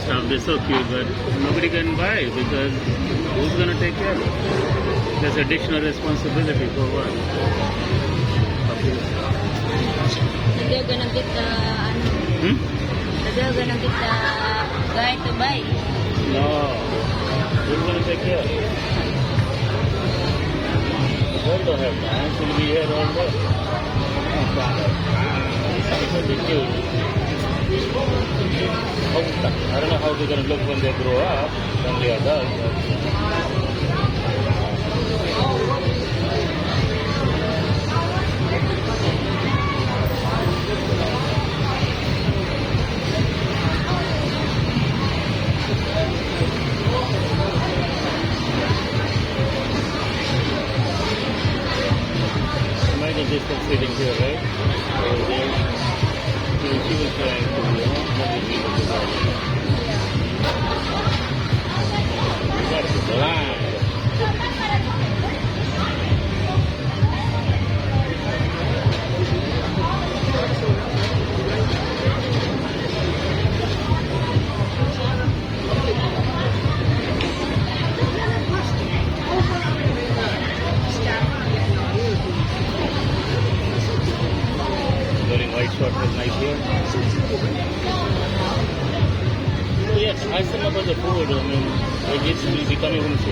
stuff. They're so cute, but nobody can buy because who's gonna take care of it? There's additional responsibility for what? Puppies. They're gonna get the they're gonna get the guy to buy. No. Who's gonna take care of it? The girl don't have time. She'll be here all day. Because they're cute. I don't know how they're gonna look when they grow up, when they are adults. Imagine this one sitting here, right? Over there. She was trying to, let me see what the dog is. That's blind. Wearing white shorts with nice hair. So yes, ask them about the food. I mean, the kids will be coming home soon.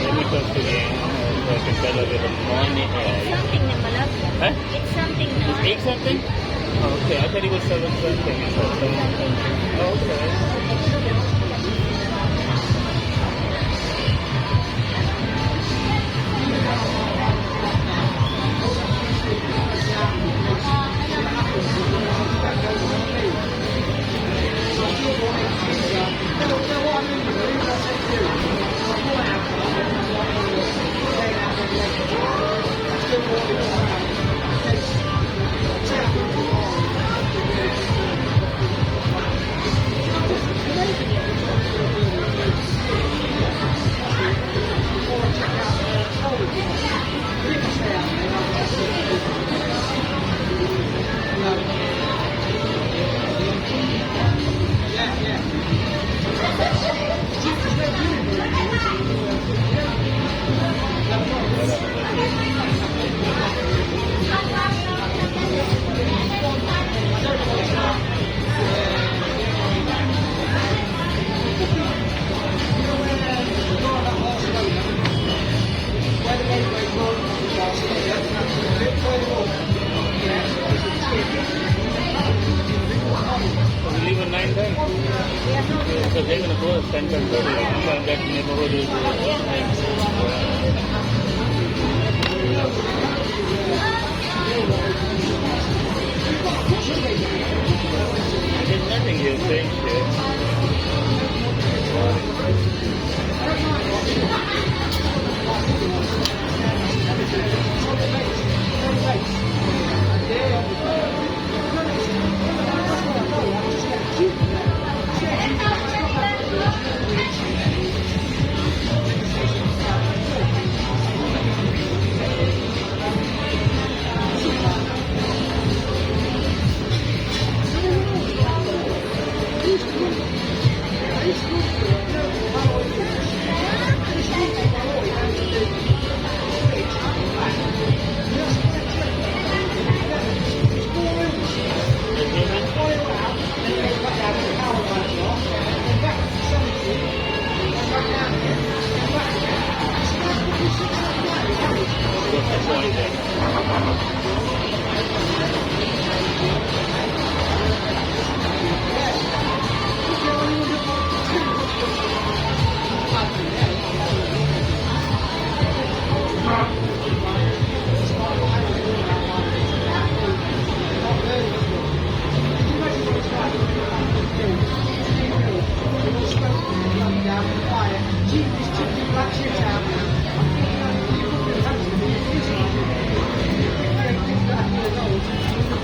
Let me talk to them. So I can tell her where the money is. Something na malap. Huh? It's something na. It's 8 something? Oh, okay, I thought it was 7 something. Oh, okay. We leave at 9 then? So they're going to go at 10, 10:30. That neighborhood is... There's nothing here, strange here.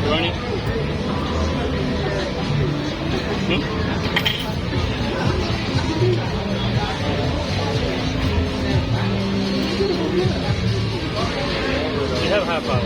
Running. You have half hour.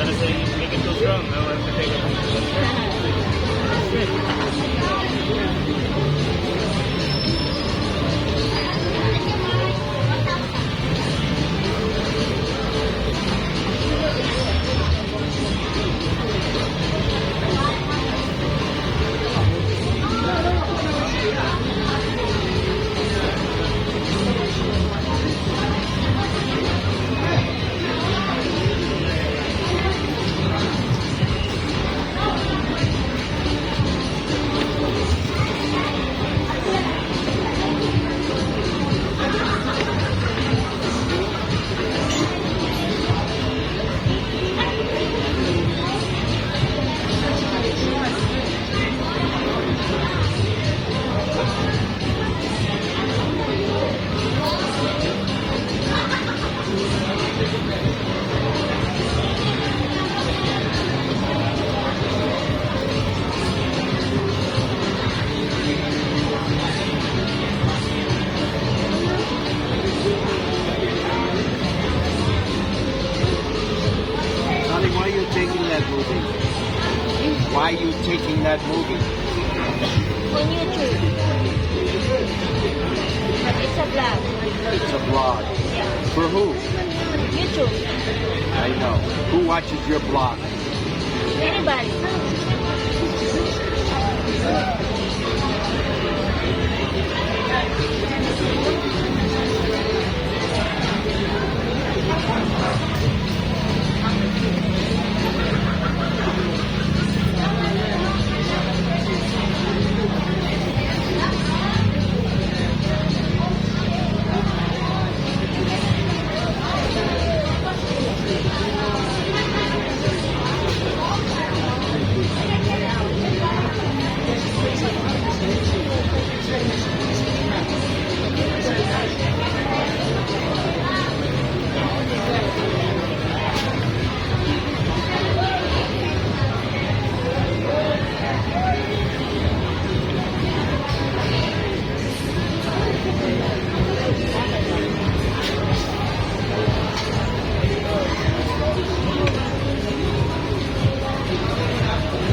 gonna say you make it too strong. I want to take it. Sonny, why are you taking that movie? Why are you taking that movie? On YouTube. But it's a vlog. It's a vlog. Yeah. For who? YouTube. I know. Who watches your blog? Anybody.